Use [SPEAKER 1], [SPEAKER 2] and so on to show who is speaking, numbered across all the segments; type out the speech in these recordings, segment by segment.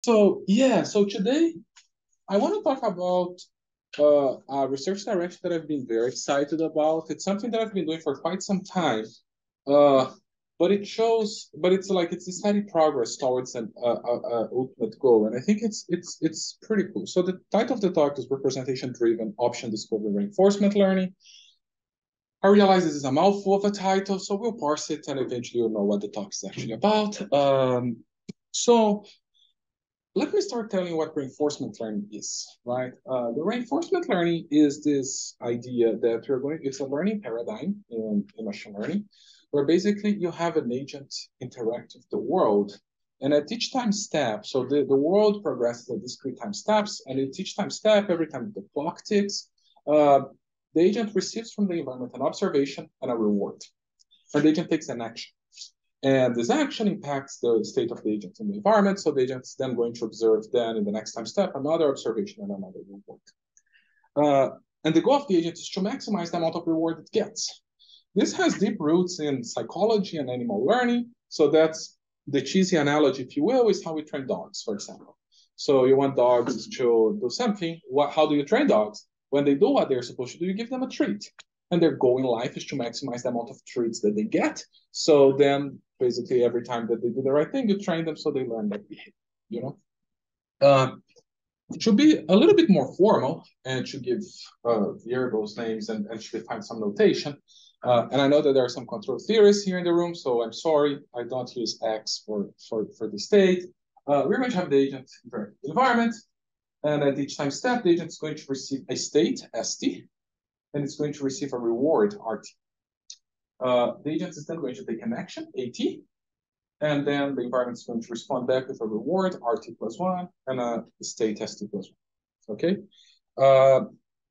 [SPEAKER 1] So yeah, so today I want to talk about a research direction that I've been very excited about. It's something that I've been doing for quite some time, uh, but it's like it's a steady progress towards an ultimate goal, and I think it's pretty cool. So the title of the talk is representation-driven option discovery reinforcement learning. I realize this is a mouthful of a title, so we'll parse it, and eventually you'll know what the talk is actually about. So let me start telling you what reinforcement learning is, right? The reinforcement learning is this idea that it's a learning paradigm in machine learning, where basically you have an agent interact with the world. And at each time step, so the world progresses at discrete time steps, and at each time step, every time the clock ticks, uh, the agent receives from the environment an observation and a reward. And the agent takes an action. And this action impacts the state of the agent in the environment. So the agent is then going to observe then in the next time step another observation and another reward. And the goal of the agent is to maximize the amount of reward it gets. This has deep roots in psychology and animal learning. So that's the cheesy analogy, if you will, is how we train dogs, for example. So you want dogs to do something. How do you train dogs? When they do what they're supposed to do, you give them a treat. And their goal in life is to maximize the amount of treats that they get. So then basically every time that they do the right thing, you train them so they learn that behavior, you know? It should be a little bit more formal and should give variables names and should define some notation. And I know that there are some control theorists here in the room, so I'm sorry, I don't use X for the state. We're going to have the agent environment, and at each time step, the agent is going to receive a state, ST, and it's going to receive a reward, RT. The agent is then going to take an action, AT, and then the environment is going to respond back with a reward, RT plus 1, and a state ST plus 1. Okay?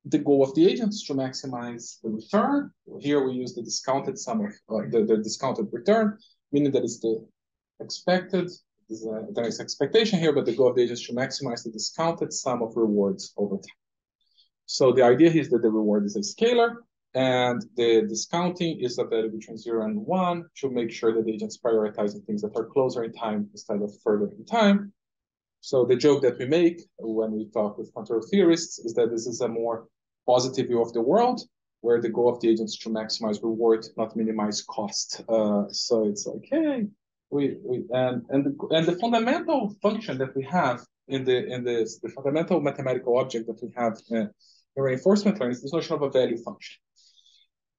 [SPEAKER 1] The goal of the agent is to maximize the return. Here we use the discounted sum of the discounted return, meaning that it's the expected, there is expectation here, but the goal of the agent is to maximize the discounted sum of rewards over time. So the idea is that the reward is a scalar, and the discounting is a value between 0 and 1 to make sure that the agent's prioritizing things that are closer in time instead of further in time. So the joke that we make when we talk with control theorists is that this is a more positive view of the world, where the goal of the agent is to maximize reward, not minimize cost. So it's like, hey, and the fundamental function that we have the fundamental mathematical object that we have in reinforcement learning is this notion of a value function.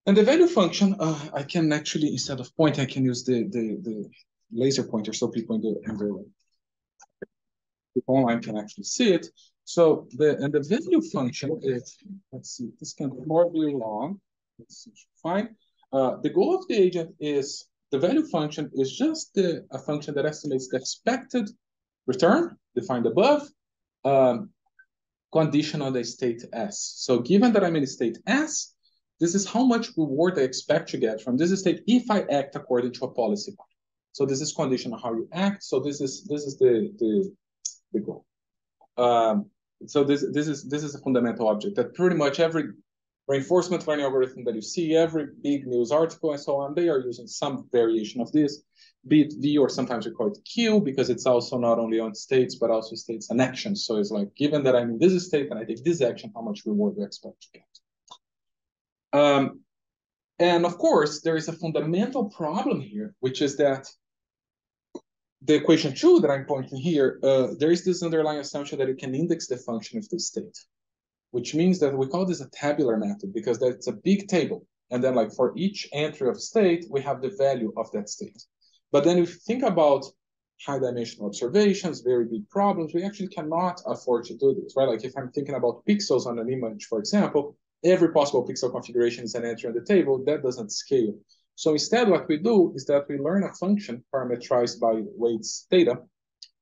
[SPEAKER 1] And the value function, I can actually, instead of pointing, I can use the laser pointer so people people online can actually see it. So the value function is, let's see, this can be horribly long. Let's see, fine. The goal of the agent is, the value function is just a function that estimates the expected return defined above, condition on the state S. So given that I'm in state S, this is how much reward I expect to get from this state if I act according to a policy. So this is condition on how you act. So this is the goal. So this is a fundamental object that pretty much every reinforcement learning algorithm that you see, every big news article and so on, they are using some variation of this, be it V, or sometimes we call it Q, because it's also not only on states, but also states and actions. So it's like, given that I'm in this state and I take this action, how much reward do I expect to get? And of course, there is a fundamental problem here, which is that the equation 2 that I'm pointing here, there is this underlying assumption that you can index the function of the state, which means that we call this a tabular method because that's a big table. And then like for each entry of state, we have the value of that state. But then if you think about high dimensional observations, very big problems, we actually cannot afford to do this, right? Like if I'm thinking about pixels on an image, for example, every possible pixel configuration is an entry on the table. That doesn't scale. So instead, what we do is that we learn a function parameterized by weights theta.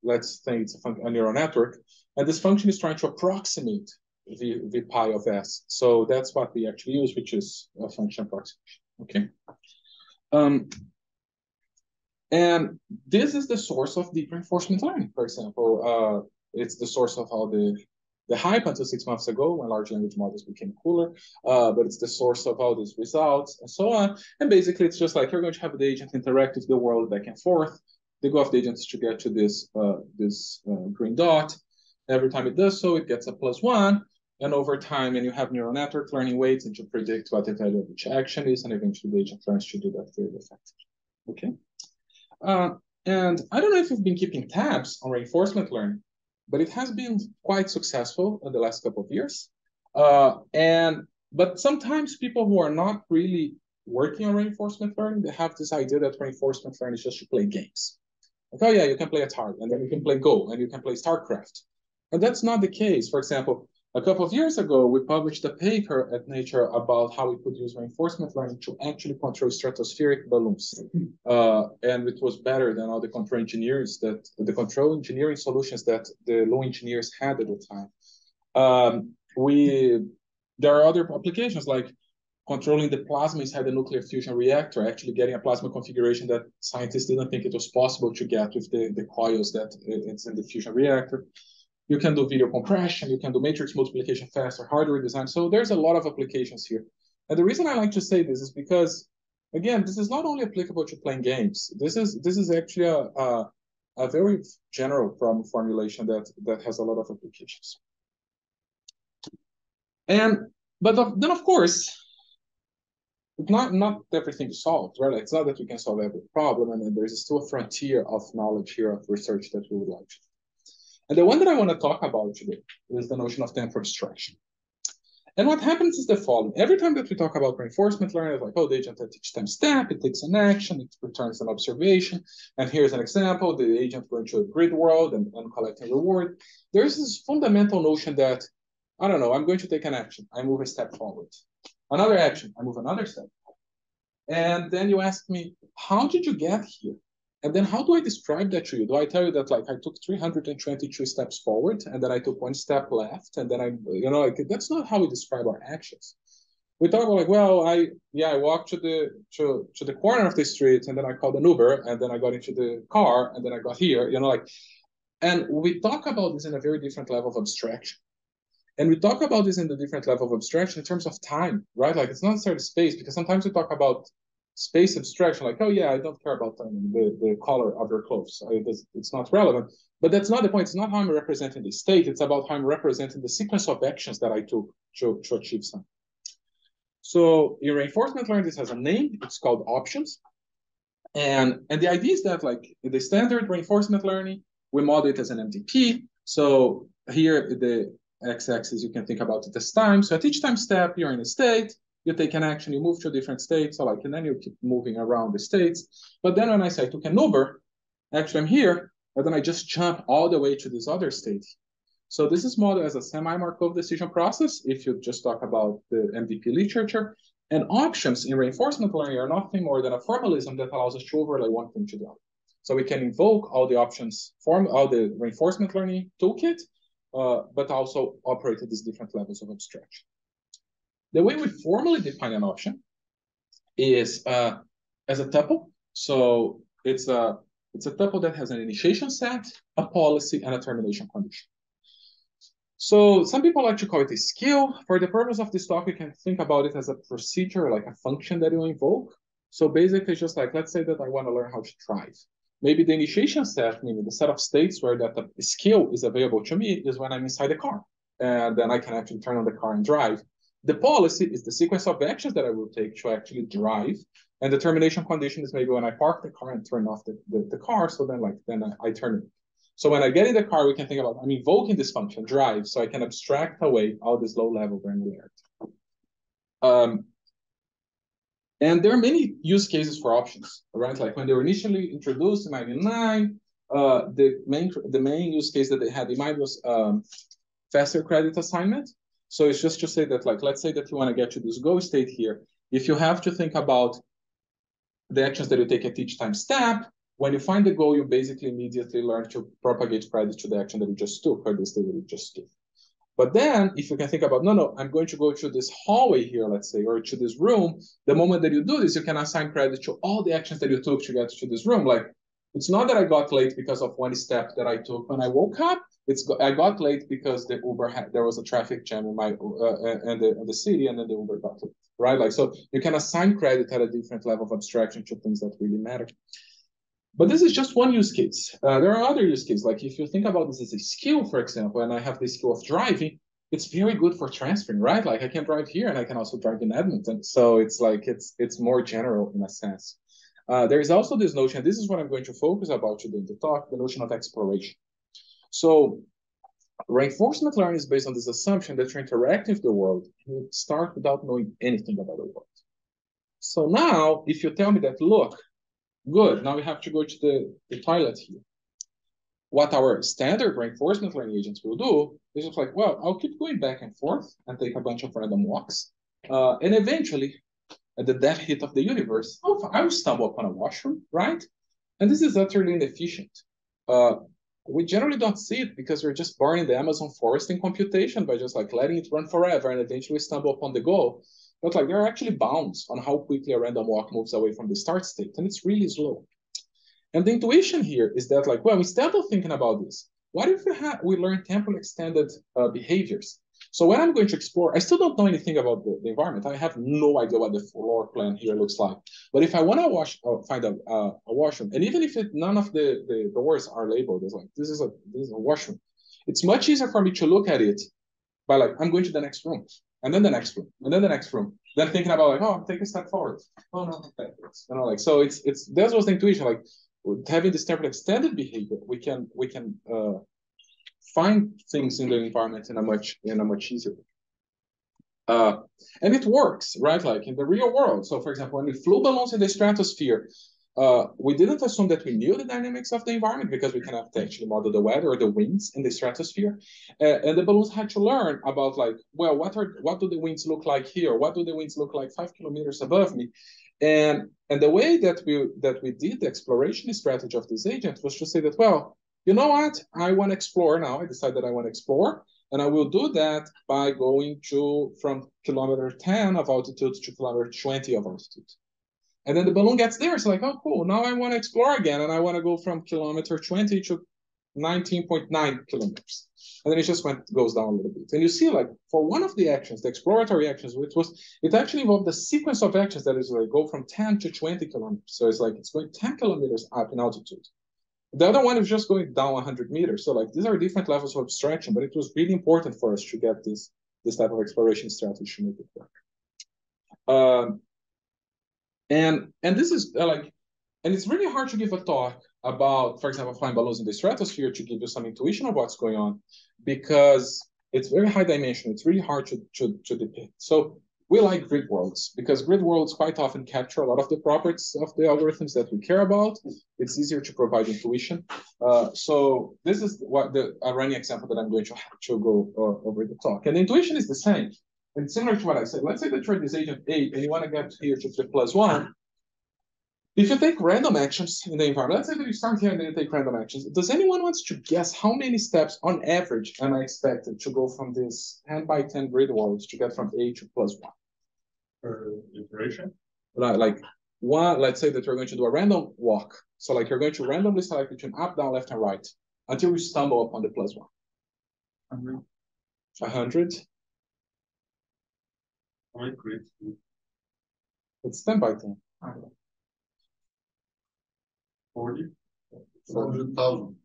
[SPEAKER 1] Let's say it's a neural network. And this function is trying to approximate the pi of S. So that's what we actually use, which is a function approximation. Okay. And this is the source of deep reinforcement learning, for example. It's the source of all the hype until 6 months ago when large language models became cooler, but it's the source of all these results and so on. And basically, it's just like you're going to have the agent interact with the world back and forth. the goal of the agent is to get to this green dot. Every time it does so, it gets a +1. And over time, and you have neural network learning weights and to predict what the value of each action is, and eventually the agent learns to do that very effectively. Okay. And I don't know if you've been keeping tabs on reinforcement learning, but it has been quite successful in the last couple of years. But sometimes people who are not really working on reinforcement learning, they have this idea that reinforcement learning is just to play games. Like, oh yeah, you can play Atari, and then you can play Go, and you can play StarCraft. But that's not the case. For example, a couple of years ago, we published a paper at Nature about how we could use reinforcement learning to actually control stratospheric balloons. And it was better than all the control engineering solutions that the law engineers had at the time. There are other applications like controlling the plasma inside the nuclear fusion reactor, actually getting a plasma configuration that scientists didn't think it was possible to get with the coils that it's in the fusion reactor. You can do video compression, you can do matrix multiplication faster, hardware design. So there's a lot of applications here. And the reason I like to say this is because, again, this is not only applicable to playing games. This is actually a very general problem formulation that has a lot of applications. But then of course, not everything is solved, right? Like, it's not that we can solve every problem, and then there's still a frontier of knowledge here, of research that we would like to. And the one that I want to talk about today is the notion of temporal abstraction. And what happens is the following. Every time that we talk about reinforcement learning, it's like, oh, the agent at each time step, it takes an action, it returns an observation. And here's an example, the agent going to a grid world and collecting reward. There's this fundamental notion that, I don't know, I'm going to take an action. I move a step forward. Another action, I move another step forward. And then you ask me, how did you get here? And then how do I describe that to you? Do I tell you that, like, I took 322 steps forward, and then I took 1 step left, and then that's not how we describe our actions. We talk about, like, well, I walked to the corner of the street, and then I called an Uber, and then I got into the car, and then I got here, and we talk about this in a very different level of abstraction. And we talk about this in the different level of abstraction in terms of time, right? Like, it's not necessarily space, because sometimes we talk about space abstraction, like, oh yeah, I don't care about the color of your clothes. It's not relevant. But that's not the point. It's not how I'm representing the state. It's about how I'm representing the sequence of actions that I took to achieve something. So in reinforcement learning, this has a name. It's called options. And the idea is that, like, in the standard reinforcement learning, we model it as an MDP. So here, the x-axis, you can think about it as time. So at each time step, you're in a state. You take an action, you move to a different state, so like, and then you keep moving around the states. But then when I say I took an Uber, actually I'm here, and then I just jump all the way to this other state. So this is modeled as a semi-Markov decision process, if you just talk about the MDP literature. And options in reinforcement learning are nothing more than a formalism that allows us to overlay one thing to the other. So we can invoke all the options, all the reinforcement learning toolkit, but also operate at these different levels of abstraction. The way we formally define an option is as a tuple. So it's a tuple that has an initiation set, a policy, and a termination condition. So some people like to call it a skill. For the purpose of this talk, we can think about it as a procedure, like a function that you invoke. So basically, just like, let's say that I want to learn how to drive. Maybe the initiation set, meaning the set of states where that skill is available to me, is when I'm inside the car. And then I can actually turn on the car and drive. The policy is the sequence of actions that I will take to actually drive. And the termination condition is maybe when I park the car and turn off the car. So then I turn it. So when I get in the car, we can think about, I'm invoking this function, drive, so I can abstract away all this low-level granularity. And there are many use cases for options, right? Like when they were initially introduced in 1999, the main use case that they had in mind was faster credit assignment. So it's just to say that, like, let's say that you want to get to this go state here. If you have to think about the actions that you take at each time step, when you find the goal, you basically immediately learn to propagate credit to the action that you just took, or the state that you just took. But then, if you can think about, no, I'm going to go to this hallway here, let's say, or to this room, the moment that you do this, you can assign credit to all the actions that you took to get to this room. Like, it's not that I got late because of one step that I took when I woke up. I got late because the Uber there was a traffic jam in my in the city, and then the Uber got late, right? Like, so you can assign credit at a different level of abstraction to things that really matter. But this is just one use case. There are other use cases. Like if you think about this as a skill, for example, and I have the skill of driving, it's very good for transferring, right? Like I can drive here and I can also drive in Edmonton. So it's like it's more general in a sense. There is also this notion, this is what I'm going to focus about today in the talk, the notion of exploration. So reinforcement learning is based on this assumption that you're interacting with the world. You start without knowing anything about the world. So now, if you tell me that, look, good, now we have to go to the toilet here. What our standard reinforcement learning agents will do is just like, well, I'll keep going back and forth and take a bunch of random walks. And eventually, at the death hit of the universe, I will stumble upon a washroom, right? And this is utterly inefficient. We generally don't see it because we're just burning the Amazon forest in computation by just like letting it run forever and eventually stumble upon the goal. But like there are actually bounds on how quickly a random walk moves away from the start state, and it's really slow. And the intuition here is that like, well, instead of thinking about this, what if we learn temporally extended behaviors? So when I'm going to explore, I still don't know anything about the environment. I have no idea what the floor plan here looks like. But if I want to find a washroom, and even if none of the doors are labeled as like, this is a washroom, it's much easier for me to look at it by like, I'm going to the next room, and then the next room, and then the next room. Then thinking about like, oh, I'm taking a step forward. Oh no, backwards. You know, like so that was the intuition. Like having this temporally extended behavior, we can find things in the environment in a much easier way. And it works, right? Like in the real world. So for example, when we flew balloons in the stratosphere, we didn't assume that we knew the dynamics of the environment because we cannot actually model the weather or the winds in the stratosphere. And the balloons had to learn about like, well, what do the winds look like here? What do the winds look like 5 kilometers above me? And the way that we did the exploration strategy of this agent was to say that, well, you know what? I want to explore now. I decided that I want to explore. And I will do that by going from kilometer 10 of altitude to kilometer 20 of altitude. And then the balloon gets there. It's like, oh, cool. Now I want to explore again. And I want to go from kilometer 20 to 19.9 kilometers. And then it just goes down a little bit. And you see, like, for one of the actions, the exploratory actions, it actually involved a sequence of actions that is like go from 10 to 20 kilometers. So it's like it's going 10 kilometers up in altitude. The other one is just going down 100 meters. So like these are different levels of abstraction, but it was really important for us to get this type of exploration strategy to make it work. And this is like, and it's really hard to give a talk about, for example, flying balloons in the stratosphere to give you some intuition of what's going on, because it's very high dimension. It's really hard to depict. So we like grid worlds because grid worlds quite often capture a lot of the properties of the algorithms that we care about. It's easier to provide intuition. So this is what a running example that I'm going to go over the talk. And the intuition is the same. And similar to what I said, let's say that you're this agent A and you want to get here to 3+1. If you take random actions in the environment, let's say that you start here and then you take random actions. Does anyone want to guess how many steps on average am I expected to go from this 10 by 10 grid worlds to get from A to +1?
[SPEAKER 2] Per iteration?
[SPEAKER 1] Like one, let's say that you're going to do a random walk. So like you're going to randomly select between up, down, left, and right until you stumble upon the +1.
[SPEAKER 2] 100.
[SPEAKER 1] 100?
[SPEAKER 2] How many grids?
[SPEAKER 1] It's 10 by 10.
[SPEAKER 2] 40? 100,000.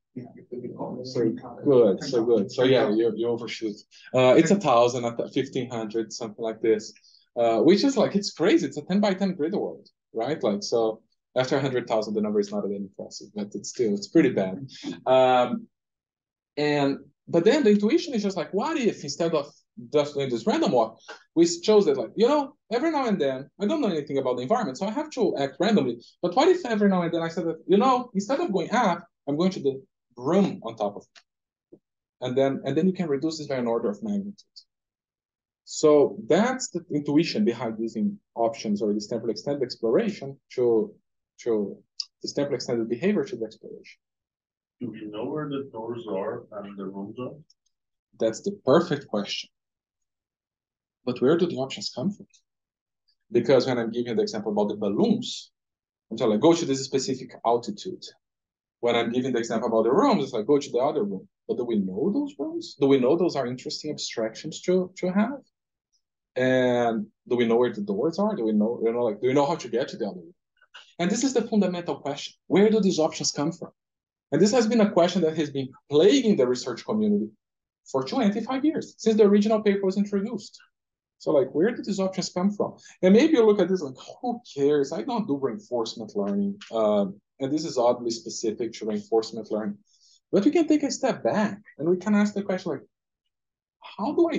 [SPEAKER 1] So good. So yeah, you overshoot. It's 1,000, 1,500, something like this. Which is like, it's crazy. It's a 10 by 10 grid world, right? Like, so after 100,000, the number is not that impressive, but it's pretty bad. But then the intuition is just like, what if instead of just doing this random walk, we chose that like, every now and then, I don't know anything about the environment, so I have to act randomly. But what if every now and then I said that, instead of going up, I'm going to the room on top of it. And then you can reduce this by an order of magnitude. So that's the intuition behind using options or this temporal extended exploration to this temporal extended behavior to the exploration.
[SPEAKER 2] Do we know where the doors are and the rooms are?
[SPEAKER 1] That's the perfect question. But where do the options come from? Because when I'm giving the example about the balloons, I'm telling like, go to this specific altitude. When I'm giving the example about the rooms, it's like, go to the other room. But do we know those rooms? Do we know those are interesting abstractions to have? And do we know where the doors are? Do we know how to get to the other room? And this is the fundamental question. Where do these options come from? And this has been a question that has been plaguing the research community for 25 years, since the original paper was introduced. So like, where did these options come from? And maybe you look at this like, who cares? I don't do reinforcement learning. And this is oddly specific to reinforcement learning. But we can take a step back and we can ask the question like, how do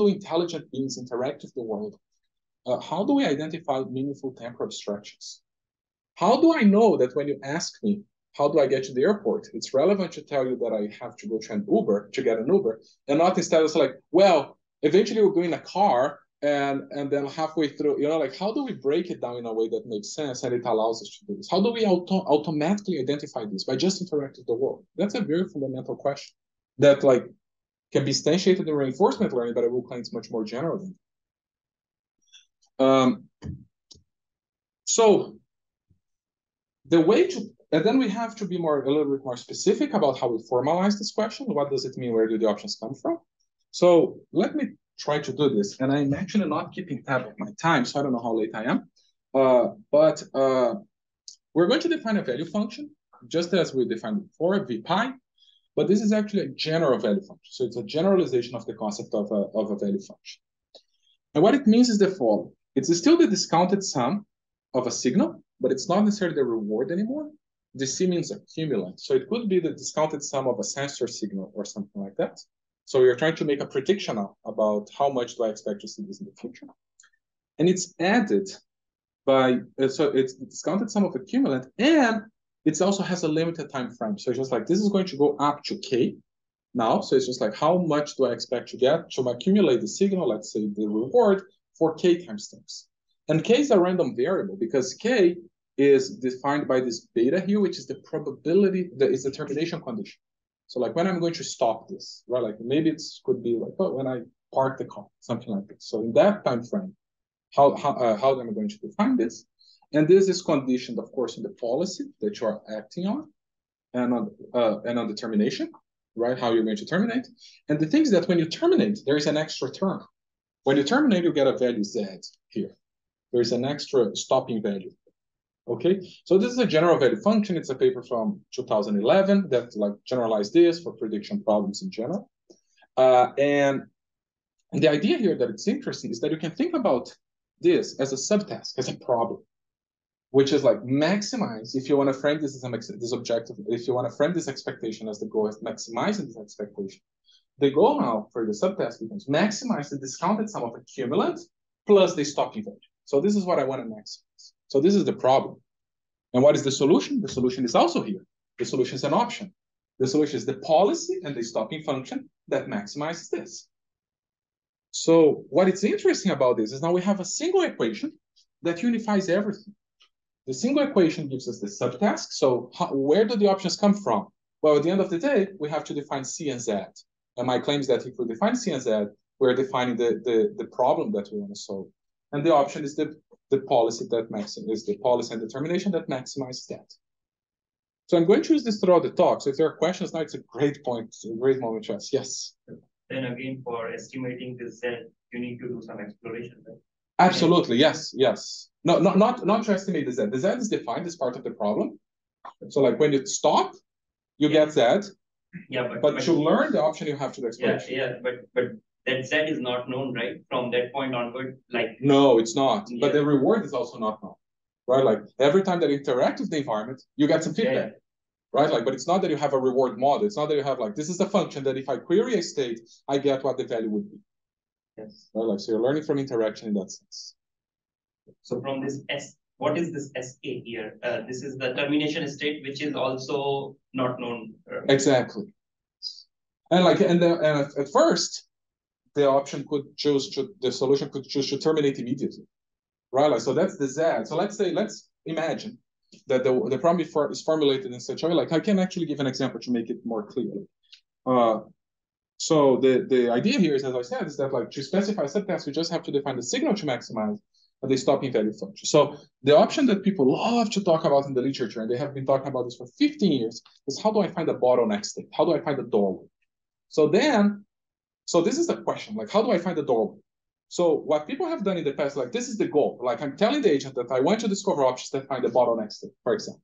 [SPEAKER 1] intelligent beings interact with the world? How do we identify meaningful temporal abstractions? How do I know that when you ask me, how do I get to the airport? It's relevant to tell you that I have to go to get an Uber, and not instead of like, well, eventually we'll go in a car and then halfway through, like how do we break it down in a way that makes sense and it allows us to do this? How do we automatically identify this? By just interacting with the world. That's a very fundamental question that like can be instantiated in reinforcement learning, but I will claim it's much more general than so the way to, and then we have to be a little bit more specific about how we formalize this question. What does it mean? Where do the options come from? So let me try to do this. And I'm actually not keeping tab of my time, so I don't know how late I am. But we're going to define a value function, just as we defined before, v pi. But this is actually a general value function. So it's a generalization of the concept of a value function. And what it means is the following. It's still the discounted sum of a signal, but it's not necessarily the reward anymore. The C means accumulant. So it could be the discounted sum of a sensor signal or something like that. So you're trying to make a prediction about how much do I expect to see this in the future. And it's added by, so it's the discounted sum of accumulant, and it also has a limited time frame. So it's just like, this is going to go up to K now. So it's just like, how much do I expect to get to accumulate the signal, let's say the reward, for K timestamps. And K is a random variable because K is defined by this beta here, which is the probability, is the termination condition. So like when I'm going to stop this, right? Like maybe it could be like, oh, when I park the car, something like this. So in that time frame, how am I going to define this? And this is conditioned, of course, on the policy that you are acting on, and on the termination, right? How you're going to terminate. And the thing is that when you terminate, there is an extra term. When you terminate, you get a value Z here. There is an extra stopping value. Okay, so this is a general value function. It's a paper from 2011 that like generalized this for prediction problems in general. And the idea here that it's interesting is that you can think about this as a subtask, as a problem, which is like maximize, if you want to frame this as this objective, if you want to frame this expectation as the goal as maximizing this expectation, the goal now for the subtask becomes maximize the discounted sum of accumulant plus the stopping value. So this is what I want to maximize. So this is the problem. And what is the solution? The solution is also here. The solution is an option. The solution is the policy and the stopping function that maximizes this. So what is interesting about this is now we have a single equation that unifies everything. The single equation gives us the subtask. So where do the options come from? Well, at the end of the day, we have to define C and Z. And my claim is that if we define C and Z, we're defining the problem that we want to solve. And the option is the policy that is the policy and determination that maximizes that. So I'm going to use this throughout the talk. So if there are questions now, it's a great point, it's a great moment to ask. Yes.
[SPEAKER 3] Then again, for estimating this Z, you need to do some exploration, right?
[SPEAKER 1] Absolutely, yes, yes. No, not to estimate the Z. The Z is defined as part of the problem. So like when you stop, you get Z.
[SPEAKER 3] Yeah,
[SPEAKER 1] but to learn the option, you have to do exploration.
[SPEAKER 3] Yeah, but that Z is not known, right? From that point onward, like. No,
[SPEAKER 1] it's not. Yeah. But the reward is also not known, right? Like every time that you interact with the environment, you get some feedback, right? Like, but it's not that you have a reward model. It's not that you have like, this is the function that if I query a state, I get what the value would be.
[SPEAKER 3] Yes.
[SPEAKER 1] Right? Like, so you're learning from interaction in that sense.
[SPEAKER 3] So from this what is this SK here? This is the termination state, which is also not known.
[SPEAKER 1] Exactly. And at first, the option could choose the solution could choose to terminate immediately, right? Like, so that's the Z. So let's imagine that the problem is formulated in such a way. Like I can actually give an example to make it more clear. So the idea here is, as I said, is that like to specify subtasks, we just have to define the signal to maximize the stopping value function. So the option that people love to talk about in the literature, and they have been talking about this for 15 years, is how do I find a bottleneck state? How do I find a doorway? So this is the question, like, how do I find a doorway? So what people have done in the past, like this is the goal. Like I'm telling the agent that I want to discover options that find the bottleneck state, for example.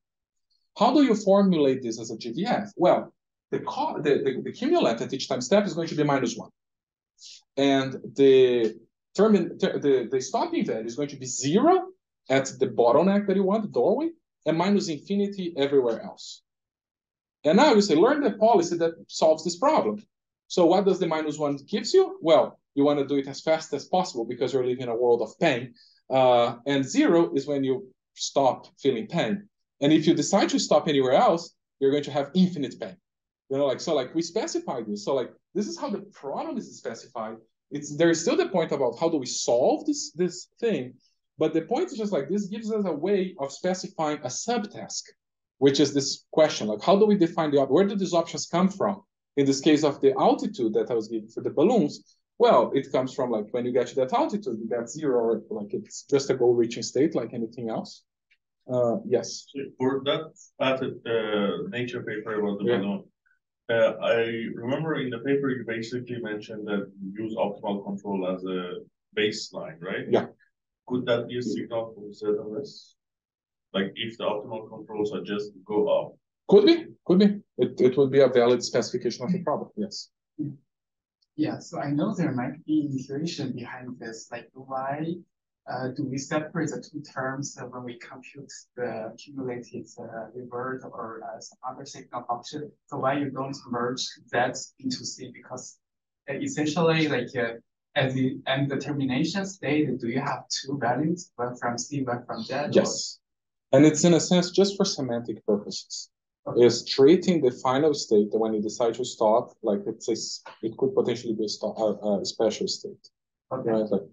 [SPEAKER 1] How do you formulate this as a GDF? Well, the cumulant at each time step is going to be -1. And the stopping value is going to be 0 at the bottleneck that you want, the doorway, and -infinity everywhere else. And now you say, learn the policy that solves this problem. So what does the -1 gives you? Well, you want to do it as fast as possible because you're living in a world of pain. And 0 is when you stop feeling pain. And if you decide to stop anywhere else, you're going to have infinite pain. You know, like, so like we specify this. So like, this is how the problem is specified. There's still the point about how do we solve this thing. But the point is just like, this gives us a way of specifying a subtask, which is this question, like how do we define where do these options come from? In this case of the altitude that I was giving for the balloons, well, it comes from like when you get to that altitude, you get 0, or like it's just a goal reaching state like anything else. Yes.
[SPEAKER 2] For that nature paper about the balloon, I remember in the paper you basically mentioned that you use optimal control as a baseline, right?
[SPEAKER 1] Yeah.
[SPEAKER 2] Could that be a signal for ZMS? Like if the optimal controls are just go up?
[SPEAKER 1] Could be. It would be a valid specification of the problem, yes.
[SPEAKER 4] Yeah, so I know there might be intuition behind this. Like, why do we separate the two terms when we compute the cumulative revert or some other signal function? So why you don't merge that into C? Because essentially, like at the end determination state, do you have two values, one from C, one from Z?
[SPEAKER 1] Yes, and it's in a sense just for semantic purposes. Okay. Is treating the final state when you decide to stop, like it could potentially be a special state. Okay. Right? Like,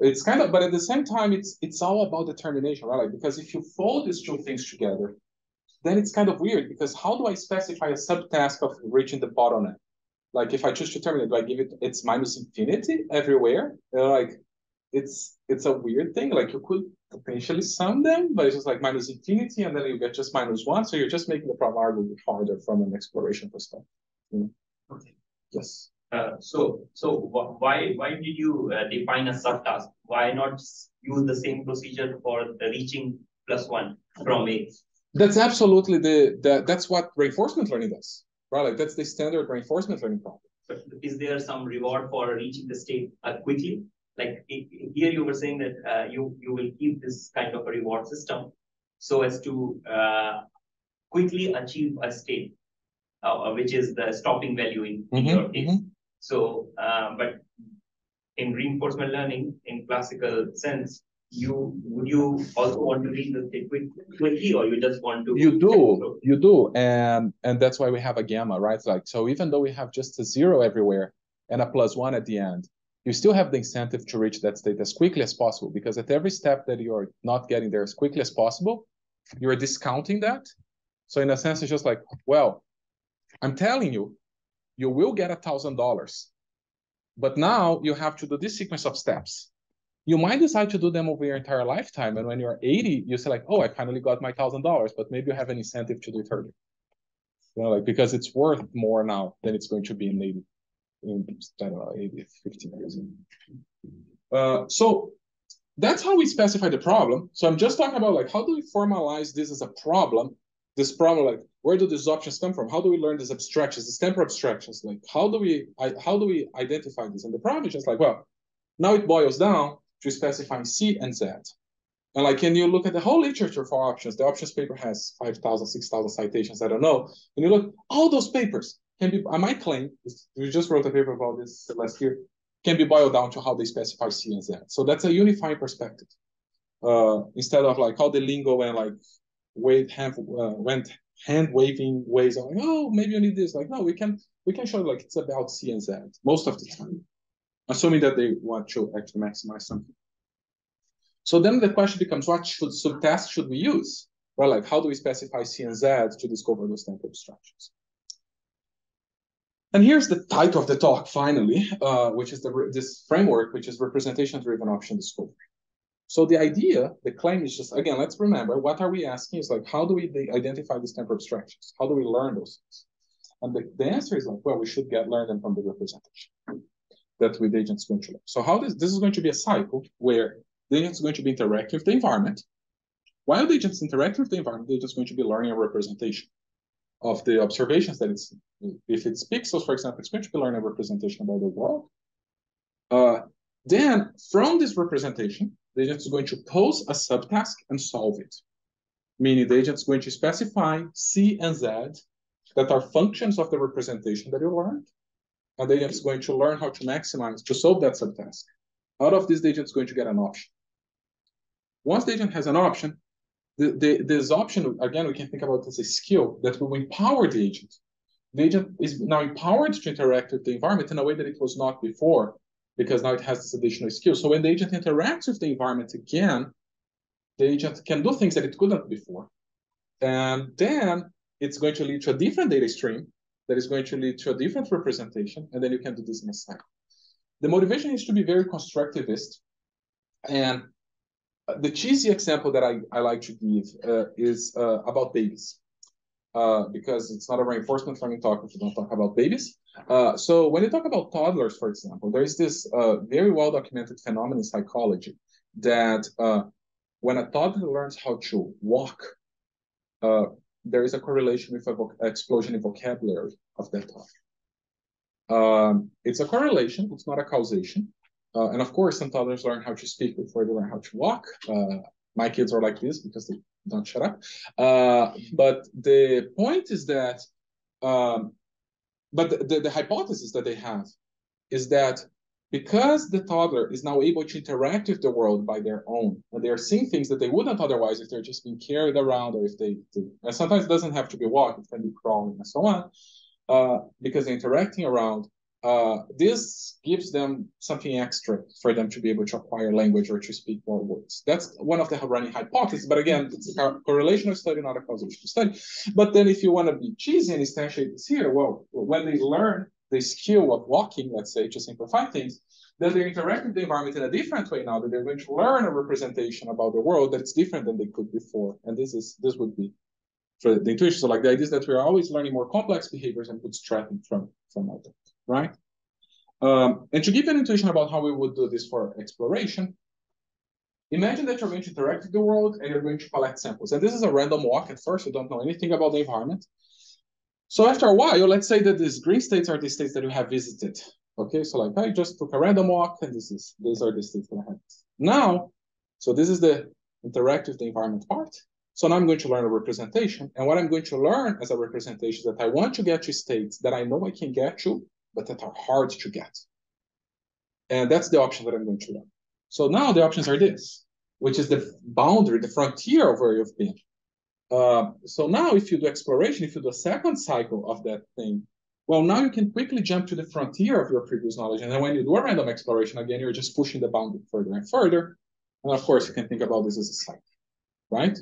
[SPEAKER 1] it's kind of, but at the same time, it's all about determination, right? Like, because if you fold these two things together, then it's kind of weird because how do I specify a subtask of reaching the bottleneck? Like if I choose to terminate, do I give it's -infinity everywhere? Like it's a weird thing. Like you could potentially sum them, but it's just like -infinity, and then you get just -1. So you're just making the problem arguably harder from an exploration perspective. You know?
[SPEAKER 3] Okay.
[SPEAKER 1] Yes.
[SPEAKER 3] So why did you define a subtask? Why not use the same procedure for the reaching +1 from A?
[SPEAKER 1] That's absolutely that's what reinforcement learning does, right? Like that's the standard reinforcement learning problem.
[SPEAKER 3] But is there some reward for reaching the state quickly? Like here you were saying that you will keep this kind of a reward system so as to quickly achieve a state, which is the stopping value in your case. So, but in reinforcement learning, in classical sense, would you also want to reach the state quickly, or you just want to?
[SPEAKER 1] You do, and that's why we have a gamma, right? Like so, even though we have just a 0 everywhere and a +1 at the end, you still have the incentive to reach that state as quickly as possible, because at every step that you're not getting there as quickly as possible, you're discounting that. So in a sense, it's just like, well, I'm telling you, you will get $1,000, but now you have to do this sequence of steps. You might decide to do them over your entire lifetime, and when you're 80, you say like, oh, I finally got my $1,000, but maybe you have an incentive to do it earlier. You know, like because it's worth more now than it's going to be in 80. In, I don't know, 80, 15 years. So that's how we specify the problem. So I'm just talking about like, how do we formalize this as a problem? This problem, like, where do these options come from? How do we learn these abstractions, these temporal abstractions? Like, how do we identify this? And the problem is just like, well, now it boils down to specifying C and Z. And like, can you look at the whole literature for options? The options paper has 5,000, 6,000 citations, I don't know. And you look, all those papers can be, I might claim, we just wrote a paper about this last year, can be boiled down to how they specify C and Z. So that's a unifying perspective. Instead of like how the lingo and like went hand waving ways of like, oh, maybe you need this. Like, no, we can show like it's about C and Z most of the time, assuming that they want to actually maximize something. So then the question becomes, what subtask should we use? Well, like how do we specify C and Z to discover those temporal abstractions? And here's the title of the talk, finally, which is this framework, which is representation-driven option discovery. So the idea, the claim is just, again, let's remember, what are we asking is like, how do we identify these temporal abstractions? How do we learn those things? And the answer is like, well, we should learn them from the representation. that the agent is going to learn. So how this is going to be a cycle where the agent is going to be interacting with the environment. While the agent is interacting with the environment, the agent is going to be learning a representation of the observations that it's, if it's pixels, for example, it's going to be learning a representation about the world. Then from this representation, the agent is going to pose a subtask and solve it. Meaning the agent is going to specify C and Z that are functions of the representation that you learned. And the agent is going to learn how to maximize, to solve that subtask. Out of this, the agent is going to get an option. Once the agent has an option, this option, again, we can think about it as a skill that will empower the agent. The agent is now empowered to interact with the environment in a way that it was not before, because now it has this additional skill. So when the agent interacts with the environment again, the agent can do things that it couldn't before. And then it's going to lead to a different data stream that is going to lead to a different representation, and then you can do this in a cycle. The motivation is to be very constructivist. And the cheesy example that I like to give is about babies, because it's not a reinforcement learning talk if you don't talk about babies. So when you talk about toddlers, for example, there is this very well-documented phenomenon in psychology that when a toddler learns how to walk, there is a correlation with an explosion in vocabulary of that toddler. It's a correlation, it's not a causation. And of course, some toddlers learn how to speak before they learn how to walk. My kids are like this because they don't shut up. But the point is that, but the hypothesis that they have is that because the toddler is now able to interact with the world by their own, and they are seeing things that they wouldn't otherwise if they're just being carried around, or if they and sometimes it doesn't have to be walking, it can be crawling and so on, because they're interacting around. This gives them something extra for them to be able to acquire language or to speak more words. That's one of the running hypotheses, but again, it's a correlational study, not a causation study. But then if you want to be cheesy and instantiate this here, well, when they learn the skill of walking, let's say, to simplify things, then they interact with the environment in a different way now that they're going to learn a representation about the world that's different than they could before. And this would be for the intuition. So like the idea is that we're always learning more complex behaviors and bootstrapping from other. Right? And to give an intuition about how we would do this for exploration, imagine that you're going to interact with the world and you're going to collect samples. And this is a random walk. At first, you don't know anything about the environment. So after a while, let's say that these green states are the states that you have visited. Okay, so like I just took a random walk, and these are the states that I have. Now, so this is the interact with the environment part. So now I'm going to learn a representation. And what I'm going to learn as a representation is that I want to get to states that I know I can get to, but that are hard to get. And that's the option that I'm going to learn. So now the options are this, which is the boundary, the frontier of where you've been. So now if you do exploration, if you do a second cycle of that thing, well, now you can quickly jump to the frontier of your previous knowledge. And then when you do a random exploration, again, you're just pushing the boundary further and further. And of course, you can think about this as a cycle, right?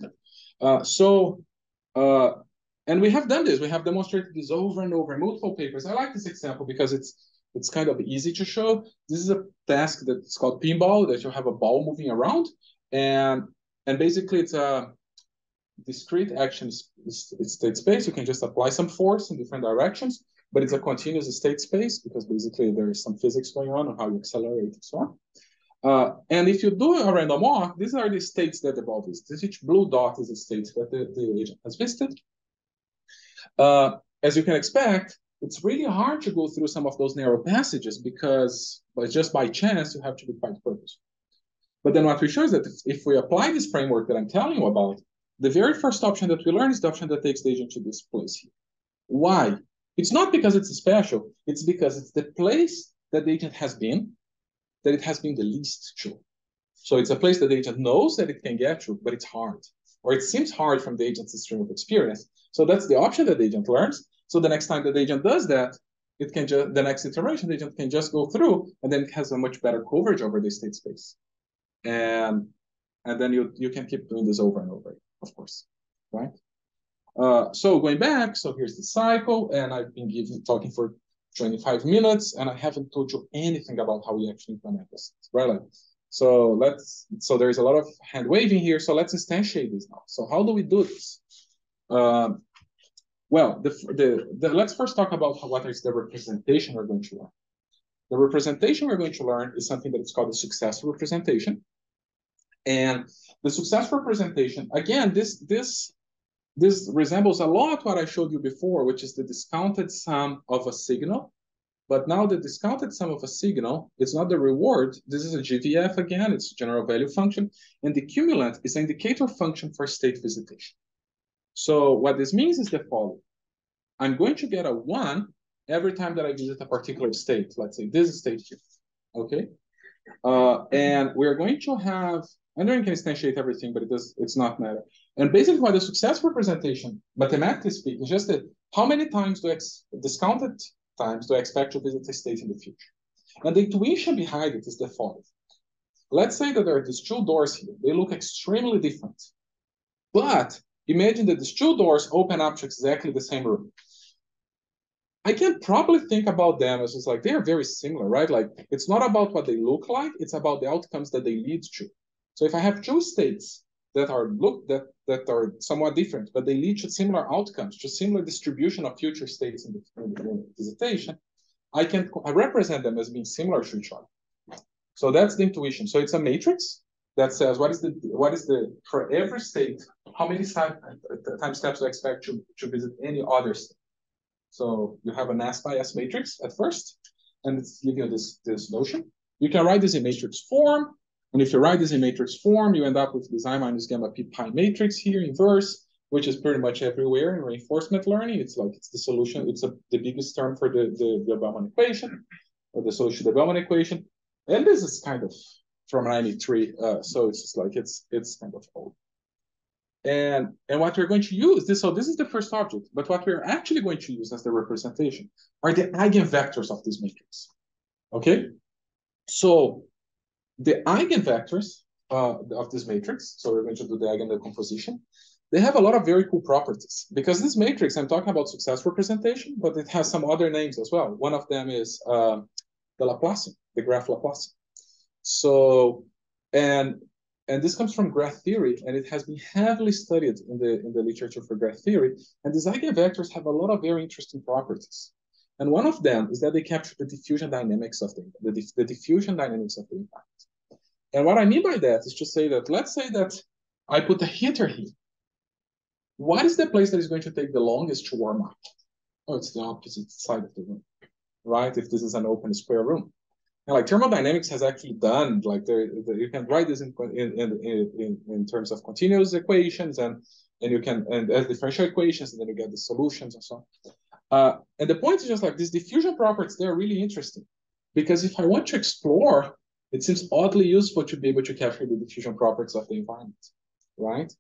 [SPEAKER 1] And we have done this. We have demonstrated this over and over in multiple papers. I like this example because it's kind of easy to show. This is a task that's called pinball, that you have a ball moving around. And basically, it's a discrete action state space. You can just apply some force in different directions, but it's a continuous state space because basically there is some physics going on how you accelerate and so on. And if you do a random walk, these are the states that the ball visits. Each blue dot is the state that the agent has visited. As you can expect, it's really hard to go through some of those narrow passages because just by chance, you have to be quite purposeful. But then what we show is that if we apply this framework that I'm telling you about, the very first option that we learn is the option that takes the agent to this place here. Why? It's not because it's special. It's because it's the place that the agent has been, that it has been the least to. So it's a place that the agent knows that it can get to, but it's hard. Or it seems hard from the agent's stream of experience. So that's the option that the agent learns. So the next time that the agent does that, it can just, the next iteration, the agent can just go through, and then it has a much better coverage over the state space. And then you can keep doing this over and over, of course, right? So going back, so here's the cycle, and I've been talking for 25 minutes, and I haven't told you anything about how we actually implement this, right? So there's a lot of hand waving here. So let's instantiate this now. So how do we do this? Well, let's first talk about what is the representation we're going to learn. The representation we're going to learn is something that is called the success representation. And the success representation, again, this resembles a lot what I showed you before, which is the discounted sum of a signal. But now the discounted sum of a signal, it's not the reward. This is a GVF again, it's a general value function. And the cumulant is an indicator function for state visitation. So what this means is the following. I'm going to get a 1 every time that I visit a particular state. Let's say this state here, okay? And we're going to have, I know you can instantiate everything, but it's not matter. And basically what the success representation, mathematically speaking, is just that how many times discounted times do I expect to visit a state in the future? And the intuition behind it is the following. Let's say that there are these two doors here. They look extremely different. But imagine that these two doors open up to exactly the same room. I can probably think about them as just like, they are very similar, right? Like, it's not about what they look like, it's about the outcomes that they lead to. So if I have two states that are somewhat different, but they lead to similar outcomes, to similar distribution of future states in the visitation, I represent them as being similar to each other. So that's the intuition. So it's a matrix that says what is the for every state, how many time steps do I expect to visit any other state? So you have an S by S matrix at first, and it's giving you this notion. You can write this in matrix form. And if you write this in matrix form, you end up with this I minus gamma p pi matrix here, inverse, which is pretty much everywhere in reinforcement learning. It's like, it's the solution. It's the biggest term for the Bellman equation, or the solution to the Bellman equation. And this is kind of from 93. So it's just like, it's kind of old. And what we're going to use, so this is the first object, but what we're actually going to use as the representation are the eigenvectors of this matrix. Okay? So the eigenvectors of this matrix, so we're going to do the eigendecomposition, they have a lot of very cool properties. Because this matrix, I'm talking about success representation, but it has some other names as well. One of them is the Laplacian, the graph Laplacian. So, and this comes from graph theory, and it has been heavily studied in the literature for graph theory. And these eigenvectors have a lot of very interesting properties. And one of them is that they capture the diffusion dynamics of the diffusion dynamics of the impact. And what I mean by that is to say that, let's say that I put a heater here. What is the place that is going to take the longest to warm up? Oh, it's the opposite side of the room, right? If this is an open square room. And like thermodynamics has actually done, like you can write this in terms of continuous equations and you can, and as differential equations, and then you get the solutions and so on. And the point is just like these diffusion properties, they're really interesting because if I want to explore, it seems oddly useful to be able to capture the diffusion properties of the environment, right?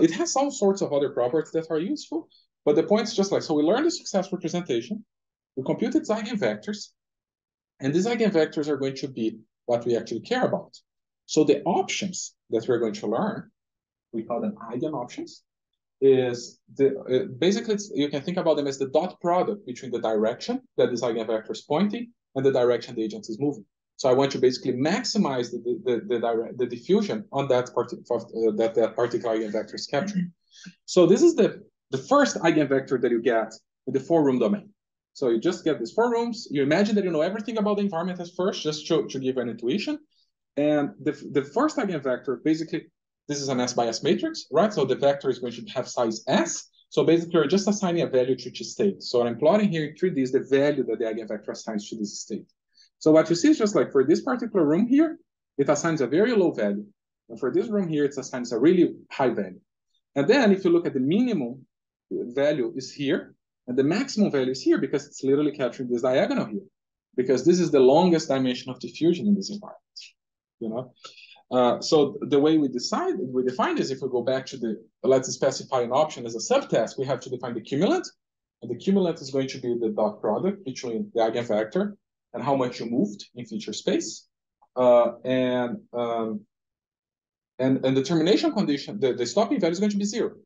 [SPEAKER 1] It has all sorts of other properties that are useful, but the point is just like, so we learn the success representation, we compute its eigenvectors, and these eigenvectors are going to be what we actually care about. So the options that we're going to learn, we call them eigenoptions, is basically you can think about them as the dot product between the direction that this eigenvector is pointing and the direction the agent is moving. So I want to basically maximize the diffusion on that particular eigenvector is capturing. So this is the first eigenvector that you get in the 4-room domain. So you just get these 4 rooms. You imagine that you know everything about the environment at first, just to give an intuition. And the first eigenvector, basically, this is an S by S matrix, right? So the vector is going to have size S. So basically, you're just assigning a value to each state. So what I'm plotting here in 3D is the value that the eigenvector assigns to this state. So what you see is just like for this particular room here, it assigns a very low value. And for this room here, it assigns a really high value. And then if you look at the minimum value is here, and the maximum value is here because it's literally capturing this diagonal here, because this is the longest dimension of diffusion in this environment, you know? So the way we define this, if we go back to let's specify an option as a subtask, we have to define the cumulant. And the cumulant is going to be the dot product between the eigenvector and how much you moved in feature space. And the termination condition, the stopping value is going to be 0.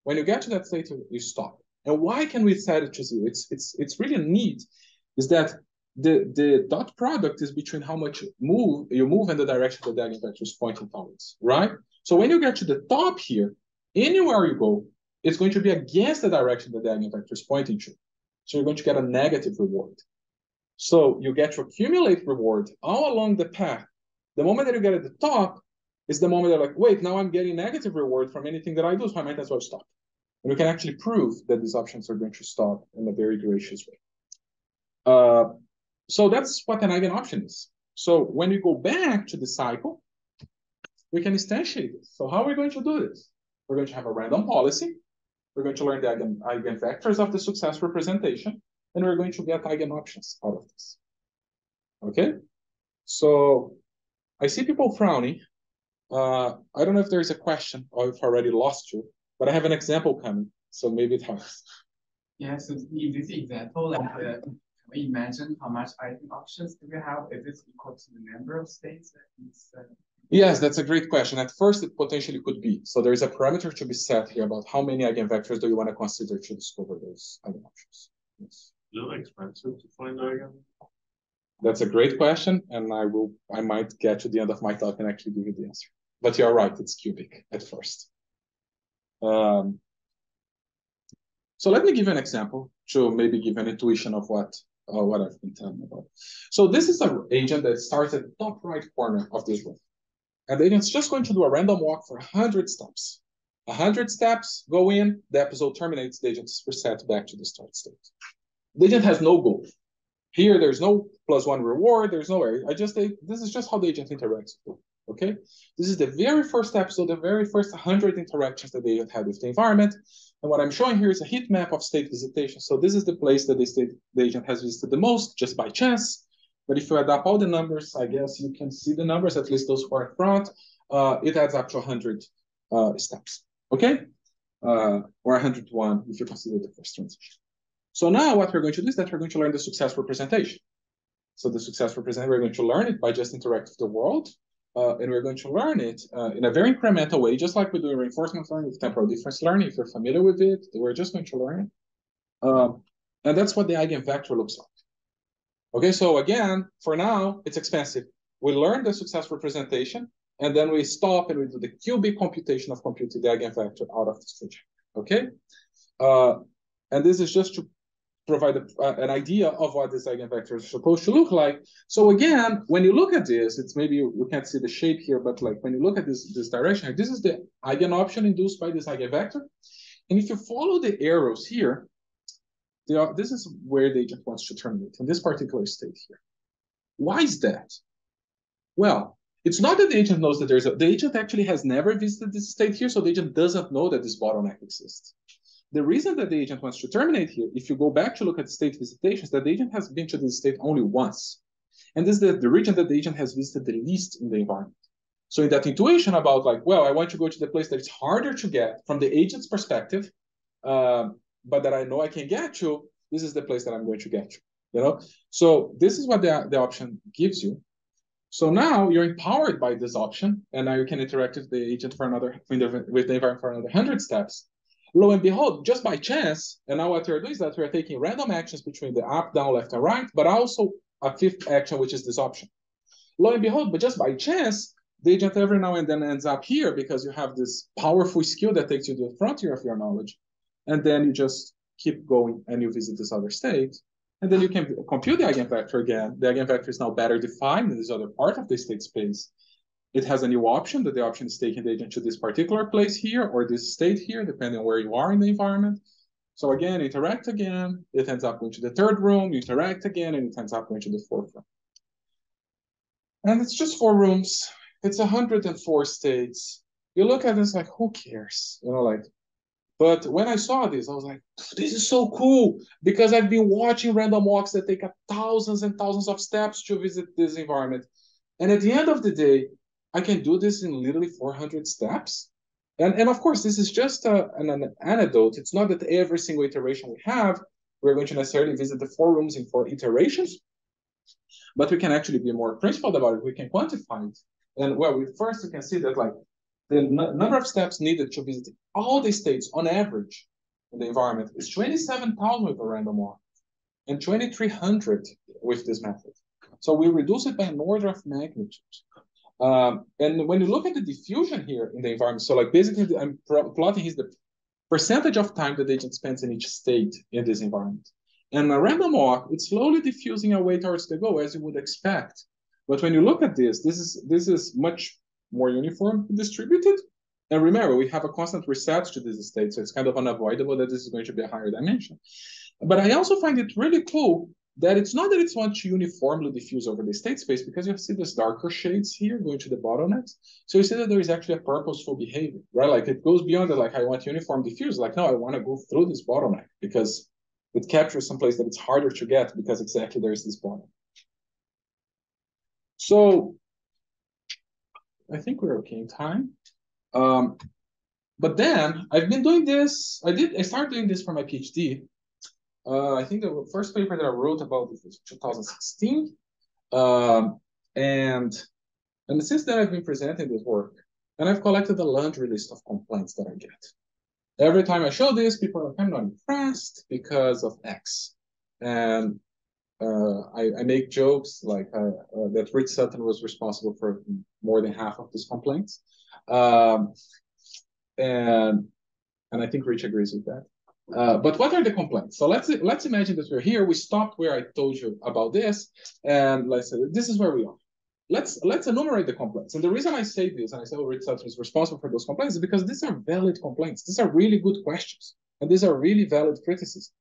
[SPEAKER 1] When you get to that state, you stop. And why can we set it to 0? It's really neat, is that the dot product is between how much you move and the direction that the eigenvector is pointing towards, right? So when you get to the top here, anywhere you go, it's going to be against the direction that the eigenvector is pointing to. So you're going to get a negative reward. So you get to accumulate reward all along the path. The moment that you get at the top is the moment they're like, wait, now I'm getting negative reward from anything that I do, so I might as well stop. And we can actually prove that these options are going to stop in a very gracious way. So that's what an eigenoption is. So when we go back to the cycle, we can instantiate this. So how are we going to do this? We're going to have a random policy. We're going to learn the eigenvectors of the success representation, and we're going to get eigenoptions out of this. Okay? So I see people frowning. I don't know if there's a question or if I already lost you, but I have an example coming, so maybe it helps.
[SPEAKER 4] Yeah, so in this example, like, can we imagine how much eigenoptions do we have? Is this equal to the number of states that is,
[SPEAKER 1] Yes, that's a great question. At first, it potentially could be. So there is a parameter to be set here about how many eigenvectors do you want to consider to discover those eigenoptions. Yes.
[SPEAKER 2] Is it expensive to find eigen?
[SPEAKER 1] That's a great question, and I might get to the end of my talk and actually give you the answer. But you're right, it's cubic at first. So let me give you an example to maybe give an intuition of what I've been telling about. So this is an agent that starts at the top right corner of this room. And the agent's just going to do a random walk for 100 steps. 100 steps, go in, the episode terminates, the agent is reset back to the start state. The agent has no goal. Here, there's no +1 reward, there's no area. This is just how the agent interacts with it, okay? This is the very first episode, the very first 100 interactions that the agent had with the environment. And what I'm showing here is a heat map of state visitation. So this is the place that the agent has visited the most, just by chance. But if you add up all the numbers, I guess you can see the numbers, at least those who are in front. It adds up to 100 steps, okay? Or 101 if you consider the first transition. So now what we're going to do is that we're going to learn the success representation. So the success representation, we're going to learn it by just interacting with the world. And we're going to learn it in a very incremental way, just like we do in reinforcement learning with temporal difference learning. If you're familiar with it, we're just going to learn it. And that's what the eigenvector looks like. Okay, so again, for now, it's expensive. We learn the success representation, and then we stop and we do the cubic computation of computing the eigenvector out of this region. Okay? And this is just to provide an idea of what this eigenvector is supposed to look like. So again, when you look at this, it's maybe you can't see the shape here, but like when you look at this direction, this is the eigenoption induced by this eigenvector. And if you follow the arrows here, this is where the agent wants to terminate, in this particular state here. Why is that? Well, it's not that the agent knows that the agent actually has never visited this state here, so the agent doesn't know that this bottleneck exists. The reason that the agent wants to terminate here, if you go back to look at state visitations, that the agent has been to this state only once. And this is the region that the agent has visited the least in the environment. So in that intuition about like, well, I want to go to the place that it's harder to get from the agent's perspective, but that I know I can get to, this is the place that I'm going to get to, you know? So this is what the option gives you. So now you're empowered by this option, and now you can interact with the agent for another, with the environment for another 100 steps. Lo and behold, just by chance, and now what we're doing is that we're taking random actions between the up, down, left, and right, but also a fifth action, which is this option. Lo and behold, but just by chance, the agent every now and then ends up here because you have this powerful skill that takes you to the frontier of your knowledge. And then you just keep going and you visit this other state. And then you can compute the eigenvector again. The eigenvector is now better defined in this other part of the state space. It has a new option, that the option is taking the agent to this particular place here or this state here, depending on where you are in the environment. So again, interact again, it ends up going to the third room, you interact again, and it ends up going to the fourth room. And it's just 4 rooms. It's 104 states. You look at this like, who cares? You know, like, but when I saw this, I was like, this is so cool, because I've been watching random walks that take thousands and thousands of steps to visit this environment. And at the end of the day, I can do this in literally 400 steps. And of course, this is just an anecdote. It's not that every single iteration we have, we're going to necessarily visit the 4 rooms in 4 iterations, but we can actually be more principled about it. We can quantify it. And well, first you can see that like the number of steps needed to visit all the states on average in the environment is 27,000 with a random walk and 2,300 with this method. So we reduce it by an order of magnitude. And when you look at the diffusion here in the environment, so like basically I'm plotting is the percentage of time that the agent spends in each state in this environment. And a random walk, it's slowly diffusing away towards the goal, as you would expect. But when you look at this is much more uniform distributed. And remember, we have a constant reset to this state, so it's kind of unavoidable that this is going to be a higher dimension. But I also find it really cool that it's not that it's want to uniformly diffuse over the state space, because you see these darker shades here going to the bottlenecks. So you see that there is actually a purposeful behavior, right? Like it goes beyond the, like, I want uniform diffuse. Like, no, I want to go through this bottleneck because it captures some place that it's harder to get because exactly there's this bottleneck. So I think we're okay in time. But then I've been doing this. I started doing this for my PhD. I think the first paper that I wrote about this was 2016. And since then I've been presenting this work, and I've collected a laundry list of complaints that I get. Every time I show this, people are like, I'm not impressed because of X. And I make jokes like that Rich Sutton was responsible for more than half of these complaints. And I think Rich agrees with that. But what are the complaints? So let's imagine that we're here. We stopped where I told you about this, and let's say this is where we are. Let's enumerate the complaints. And the reason I say this, and I say Rich Sutton is responsible for those complaints, is because these are valid complaints. These are really good questions, and these are really valid criticisms.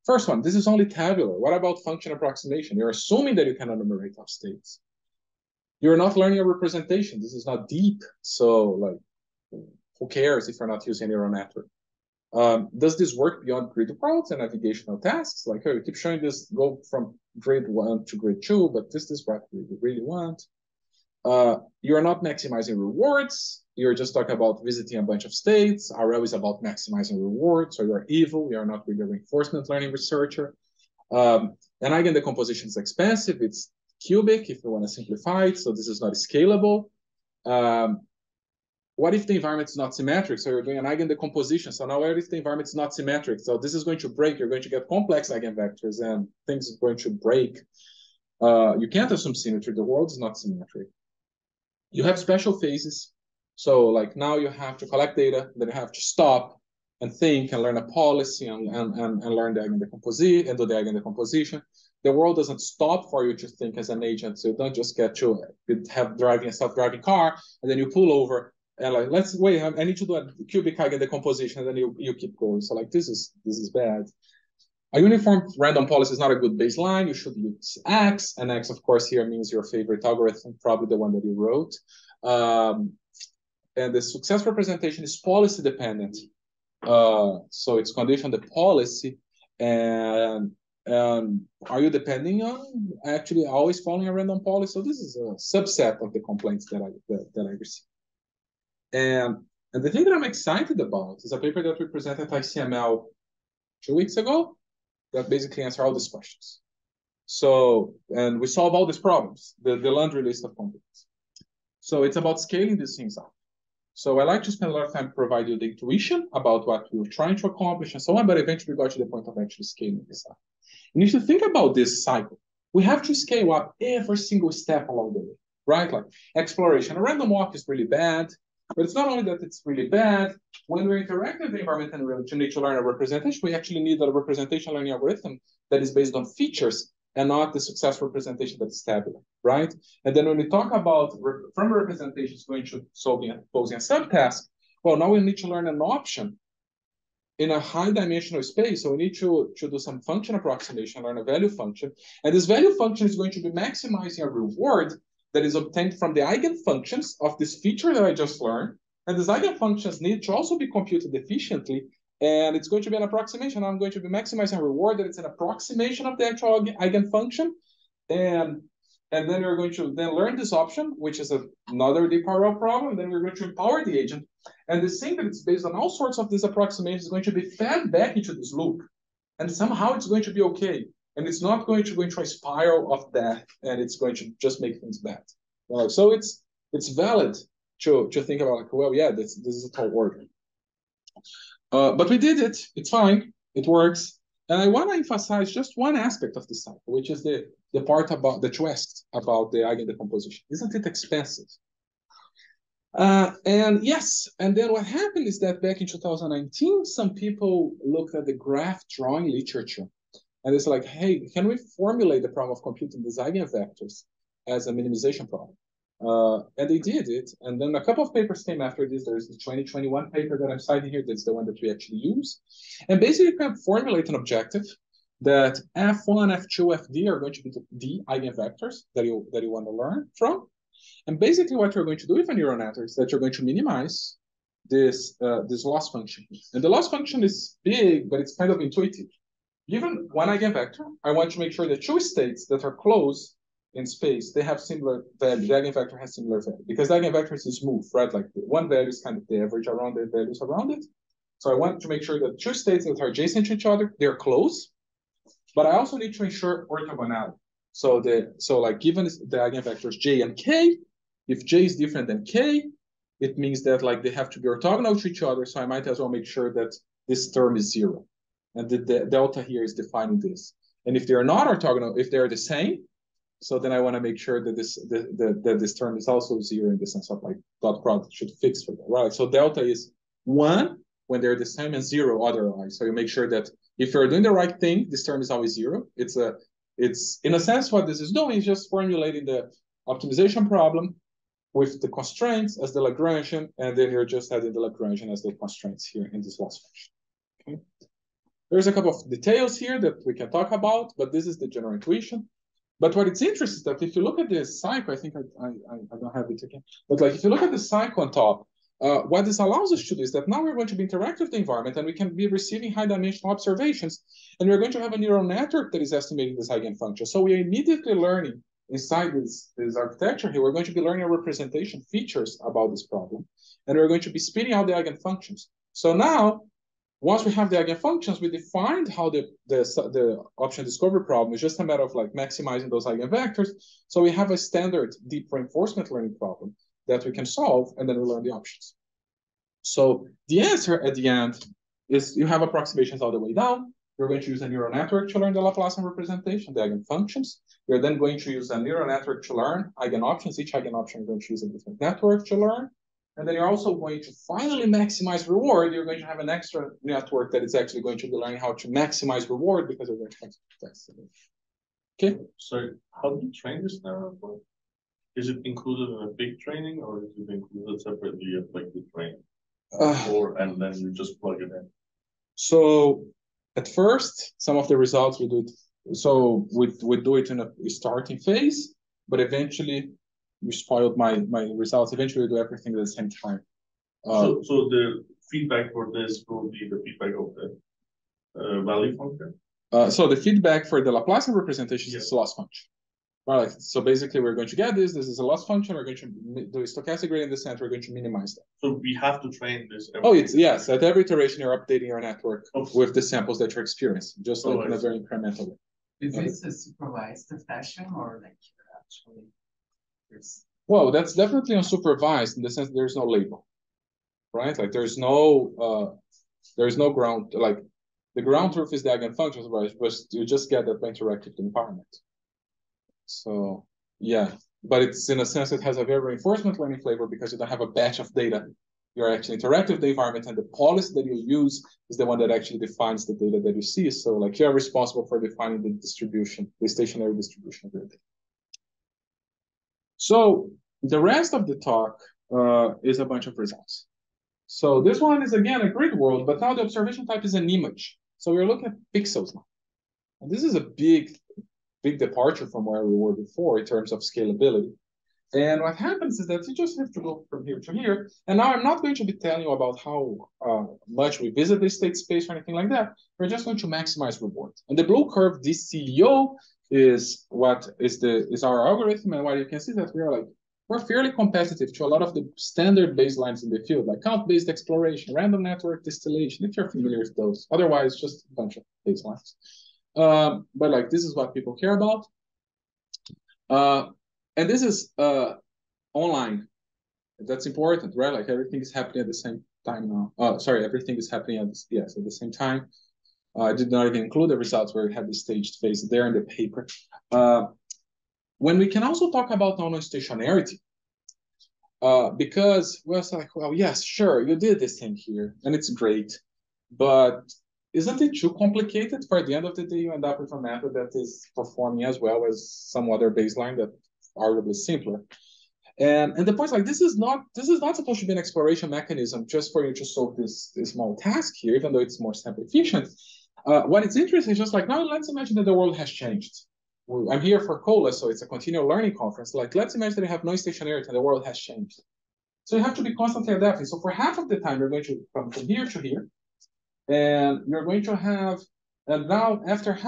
[SPEAKER 1] First one, this is only tabular. What about function approximation? You're assuming that you can enumerate off states. You're not learning a representation. This is not deep. So, like, who cares if you're not using neural network? Does this work beyond grid routes and navigational tasks? Like, oh, you keep showing this, go from grid 1 to grid 2, but this is what we really want. You're not maximizing rewards. You're just talking about visiting a bunch of states. RL is about maximizing rewards, so you're evil. You're not really a reinforcement learning researcher. And again, the composition is expensive. It's cubic if you want to simplify it, so this is not scalable. What if the environment is not symmetric? So you're doing an eigendecomposition. So now what if the environment is not symmetric? So this is going to break. You're going to get complex eigenvectors and things are going to break. You can't assume symmetry. The world is not symmetric. You have special phases. So like now you have to collect data, then you have to stop and think and learn a policy and learn the eigendecomposition and do the eigendecomposition. The world doesn't stop for you to think as an agent. So you don't just get to have driving a self-driving car and then you pull over and like, let's wait, I need to do a cubic eigendecomposition, and then you keep going. So like this is bad. A uniform random policy is not a good baseline. You should use X, and X, of course, here means your favorite algorithm, probably the one that you wrote. And the success representation is policy dependent. So it's conditioned the policy, and are you depending on actually always following a random policy? So this is a subset of the complaints that I receive. And the thing that I'm excited about is a paper that we presented at ICML 2 weeks ago that basically answer all these questions. So, and we solve all these problems, the laundry list of complaints. So it's about scaling these things up. So I like to spend a lot of time to provide you the intuition about what we're trying to accomplish and so on, but eventually got to the point of actually scaling this up. And if you think about this cycle, we have to scale up every single step along the way, right? Like exploration. A random walk is really bad, but it's not only that it's really bad. When we interact with the environment and we need to learn a representation, we actually need a representation learning algorithm that is based on features and not the success representation that is tabular, right? And then when we talk about from representations going to solving and posing a subtask, well, now we need to learn an option in a high dimensional space. So we need to do some function approximation, learn a value function. And this value function is going to be maximizing a reward that is obtained from the eigenfunctions of this feature that I just learned. And these eigenfunctions need to also be computed efficiently. And it's going to be an approximation. I'm going to be maximizing a reward that it's an approximation of the actual eigenfunction. And then we're going to then learn this option, which is another temporal problem. And then we're going to empower the agent. And the thing that it's based on all sorts of these approximations is going to be fed back into this loop. And somehow it's going to be okay. And it's not going to go into a spiral of death, and it's going to just make things bad. So it's valid to think about, like, well, yeah, this is a tall order. But we did it. It's fine. It works. And I want to emphasize just one aspect of this cycle, which is the part about that you asked about the eigendecomposition. Isn't it expensive? And yes, and then what happened is that back in 2019, some people looked at the graph drawing literature. And it's like, hey, can we formulate the problem of computing these eigenvectors as a minimization problem? And they did it. And then a couple of papers came after this. There's the 2021 paper that I'm citing here. That's the one that we actually use. And basically, you can formulate an objective that F1, F2, Fd are going to be the eigenvectors that you want to learn from. And basically, what you're going to do with a neural network is that you're going to minimize this loss function. And the loss function is big, but it's kind of intuitive. Given one eigenvector, I want to make sure that two states that are close in space, they have similar value. The eigenvector has similar value because the eigenvector is smooth, right? Like one value is kind of the average around the values around it. So I want to make sure that two states that are adjacent to each other, they're close. But I also need to ensure orthogonality. So like given the eigenvectors j and k, if j is different than k, it means that like they have to be orthogonal to each other. So I might as well make sure that this term is 0. And the delta here is defining this. And if they're not orthogonal, if they're the same, so then I want to make sure that this term is also 0 in the sense of like dot product should fix for that, right? So delta is 1 when they're the same and 0 otherwise. So you make sure that if you're doing the right thing, this term is always 0. It's in a sense what this is doing is just formulating the optimization problem with the constraints as the Lagrangian, and then you're just adding the Lagrangian as the constraints here in this loss function. Okay. There's a couple of details here that we can talk about, but this is the general intuition. But what it's interesting is that if you look at this cycle, I think I don't have it again, but like if you look at the cycle on top, what this allows us to do is that now we're going to be interacting with the environment and we can be receiving high-dimensional observations, and we're going to have a neural network that is estimating this eigenfunction. So we are immediately learning inside this architecture here, we're going to be learning representation features about this problem, and we're going to be spitting out the eigenfunctions. So now, once we have the eigenfunctions, we defined how the option discovery problem is just a matter of like maximizing those eigenvectors. So we have a standard deep reinforcement learning problem that we can solve, and then we learn the options. So the answer at the end is you have approximations all the way down. You're going to use a neural network to learn the Laplacian representation, the eigenfunctions. You're then going to use a neural network to learn eigenoptions. Each eigenoption you're going to use a different network to learn. And then you're also going to finally maximize reward. You're going to have an extra network that is actually going to be learning how to maximize reward because you're going to have to test it. Okay.
[SPEAKER 2] So how do you train this neural network? Is it included in a big training, or is it included separately as like the training? And then you just plug it in?
[SPEAKER 1] So at first, some of the results we do it. So we do it in a starting phase, but eventually you spoiled my results. Eventually, we do everything at the same time.
[SPEAKER 2] So the feedback for this will be the feedback of the value function?
[SPEAKER 1] So the feedback for the Laplacian representation is loss function. Right. So basically, we're going to get this. This is a loss function. We're going to do a stochastic gradient descent. We're going to minimize that.
[SPEAKER 2] So we have to train this.
[SPEAKER 1] Yes. At every iteration, you're updating your network with the samples that you're experiencing, just like in a very incremental way.
[SPEAKER 4] Is this a supervised fashion or like actually?
[SPEAKER 1] Well, that's definitely unsupervised in the sense that there's no label, right? Like there's no ground. Like the ground truth is the eigenfunctions, but you just get that by interacting with the environment. So yeah, but it's in a sense it has a very reinforcement learning flavor because you don't have a batch of data. You're actually interactive with the environment, and the policy that you use is the one that actually defines the data that you see. So like you're responsible for defining the distribution, the stationary distribution of your data. So the rest of the talk is a bunch of results. So this one is again a grid world, but now the observation type is an image. So we're looking at pixels now. And this is a big departure from where we were before in terms of scalability. And what happens is that you just have to go from here to here. And now I'm not going to be telling you about how much we visit the state space or anything like that. We're just going to maximize reward. And the blue curve, this CEO, is what is our algorithm. And what you can see that we're fairly competitive to a lot of the standard baselines in the field, like count-based exploration, random network distillation, if you're familiar with those. Otherwise, just a bunch of baselines. But like this is what people care about. And this is online. That's important, right? Like everything is happening at the same time now. Everything is happening at the same time. I did not even include the results where we have the staged phase there in the paper. When we can also talk about non-stationarity, because well, it's like, well, yes, sure, you did this thing here, and it's great, but isn't it too complicated? For the end of the day, you end up with a method that is performing as well as some other baseline that arguably simpler. And the point is like this is not supposed to be an exploration mechanism just for you to solve this small task here, even though it's more sample efficient. What is interesting is just like, now let's imagine that the world has changed. I'm here for COLA, so it's a continual learning conference. Like, let's imagine that you have no stationarity and the world has changed. So you have to be constantly adapting. So for half of the time, you're going to come from here to here, and you're going to have, and now after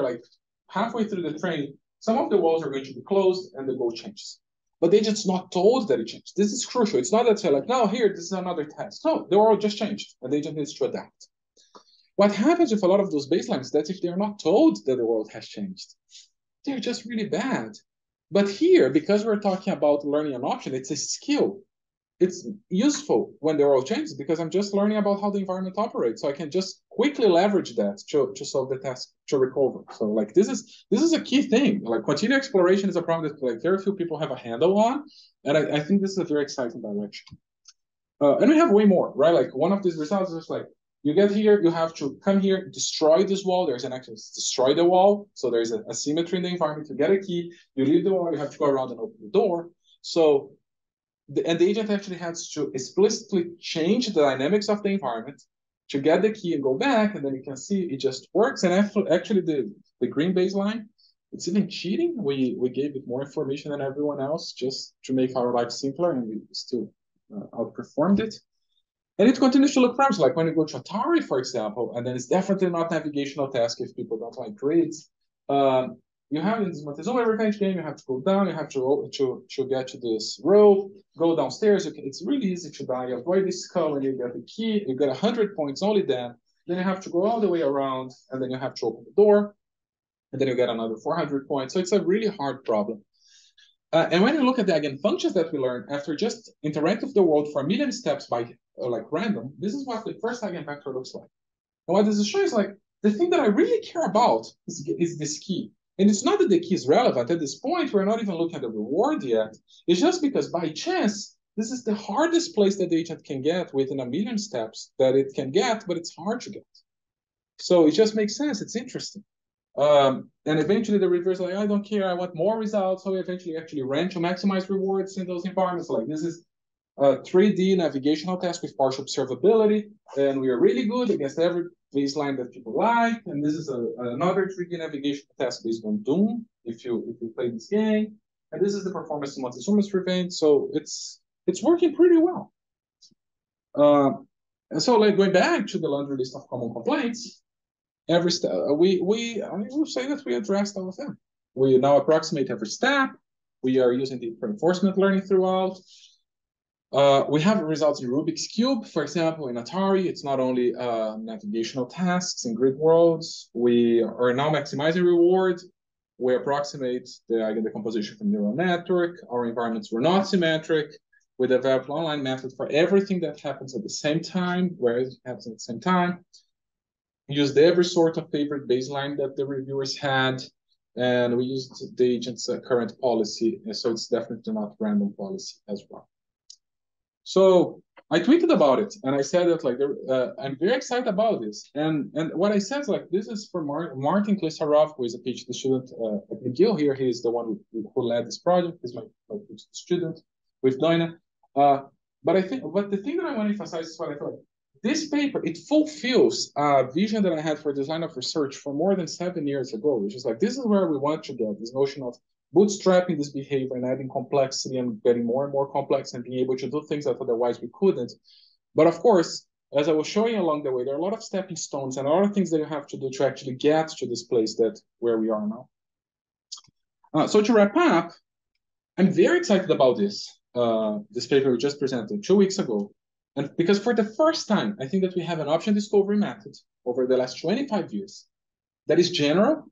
[SPEAKER 1] like halfway through the training, some of the walls are going to be closed and the goal changes. But they just not told that it changed. This is crucial. It's not that they're like, no, here, this is another task. No, the world just changed, and they just need to adapt. What happens with a lot of those baselines, that if they're not told that the world has changed, they're just really bad. But here, because we're talking about learning an option, it's a skill. It's useful when the world changes because I'm just learning about how the environment operates. So I can just quickly leverage that to solve the task, to recover. So like this is a key thing. Like continued exploration is a problem that like very few people have a handle on. And I think this is a very exciting direction. And we have way more, right? Like one of these results is like, you get here, you have to come here, destroy this wall. There's an action, destroy the wall. So there's a asymmetry in the environment. You get a key, you leave the wall, you have to go around and open the door. So, and the agent actually has to explicitly change the dynamics of the environment to get the key and go back. And then you can see it just works. And actually the green baseline, it's even cheating. We gave it more information than everyone else just to make our life simpler, and we still outperformed it. And it continues to look promising. Like when you go to Atari, for example, and then it's definitely not navigational task if people don't like grids. You have in this Montezuma revenge game, you have to go down, you have to get to this row, go downstairs. It's really easy to die. You avoid this skull and you get the key. You get 100 points only then. Then you have to go all the way around, and then you have to open the door, and then you get another 400 points. So it's a really hard problem. And when you look at the eigenfunctions that we learned after just interact with the world for a million steps by like random, this is what the first eigenvector looks like. And what this is showing is like, the thing that I really care about is this key. And it's not that the key is relevant. At this point, we're not even looking at the reward yet. It's just because by chance, this is the hardest place that the agent can get within a million steps that it can get, but it's hard to get. So it just makes sense. It's interesting. And eventually the reviewers are like, I don't care, I want more results. So we eventually actually ran to maximize rewards in those environments. Like this is a 3D navigational task with partial observability, and we are really good against every baseline that people like. And this is another 3D navigation task based on Doom, if you play this game. And this is the performance in Montezuma's Revenge. So it's working pretty well. And so like going back to the laundry list of common complaints, every step we will say that we addressed all of them. We now approximate every step. We are using deep reinforcement learning throughout. We have results in Rubik's Cube, for example, in Atari. It's not only navigational tasks in grid worlds. We are now maximizing reward. We approximate the eigendecomposition from neural network. Our environments were not symmetric. We developed an online method for everything that happens at the same time, where it happens at the same time. Used every sort of favorite baseline that the reviewers had, and we used the agent's current policy, so it's definitely not random policy as well. So I tweeted about it, and I said that like I'm very excited about this. And what I said is like, this is for Martin Klesarov, who is a PhD student at McGill here. He is the one who led this project. He's my PhD student with Doina. But the thing that I want to emphasize is what I thought. This paper, it fulfills a vision that I had for this line of research for more than 7 years ago, which is like, this is where we want to get, this notion of bootstrapping this behavior and adding complexity and getting more and more complex and being able to do things that otherwise we couldn't. But of course, as I was showing along the way, there are a lot of stepping stones and a lot of things that you have to do to actually get to this place where we are now. So to wrap up, I'm very excited about this paper we just presented 2 weeks ago. And because for the first time, I think that we have an option discovery method over the last 25 years that is general,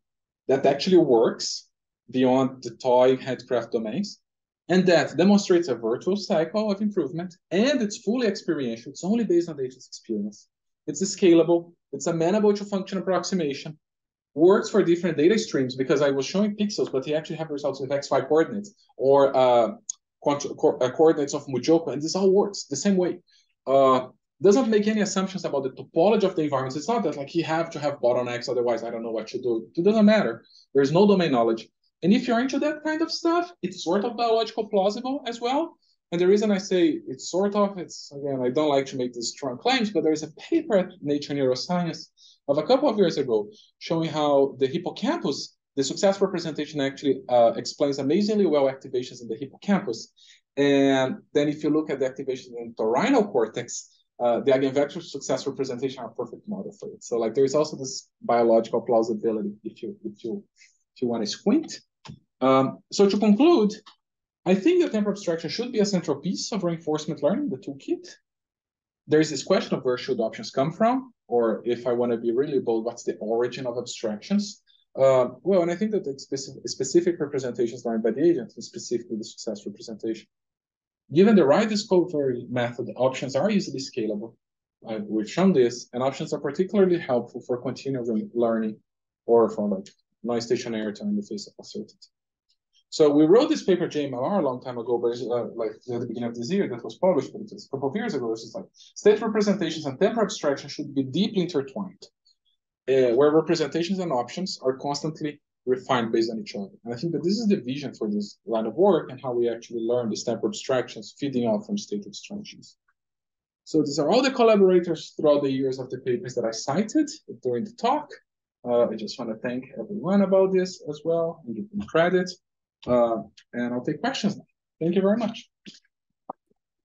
[SPEAKER 1] that actually works beyond the toy handcraft domains, and that demonstrates a virtuous cycle of improvement, and it's fully experiential. It's only based on the agent's experience. It's scalable. It's amenable to function approximation. Works for different data streams, because I was showing pixels, but they actually have results with XY coordinates or coordinates of Mujoko, and this all works the same way. doesn't make any assumptions about the topology of the environment. It's not that like you have to have bottlenecks, otherwise I don't know what to do. It doesn't matter. There's no domain knowledge. And if you're into that kind of stuff, it's sort of biological plausible as well. And the reason I say it's sort of, it's, again, I don't like to make these strong claims, but there's a paper at Nature Neuroscience of a couple of years ago showing how the hippocampus, the success representation actually explains amazingly well activations in the hippocampus. And then if you look at the activations in the rhinal cortex, the eigenvector success representation are a perfect model for it. So like there is also this biological plausibility if you want to squint. So to conclude, I think that temporal abstraction should be a central piece of reinforcement learning, the toolkit. There's this question of where should options come from, or if I want to be really bold, what's the origin of abstractions? Well, and I think that the specific representations learned by the agent, and specifically the success representation. Given the right discovery method, options are easily scalable. We've shown this, and options are particularly helpful for continual learning or for like non-stationary time in the face of uncertainty. So we wrote this paper, JMLR, a long time ago, but like at the beginning of this year that was published, but it was a couple of years ago. It's just like state representations and temporal abstraction should be deeply intertwined, where representations and options are constantly refined based on each other. And I think that this is the vision for this line of work and how we actually learn these temporal abstractions feeding off from state abstractions. So these are all the collaborators throughout the years of the papers that I cited during the talk. I just want to thank everyone about this as well and give them credit. And I'll take questions now. Thank you very much.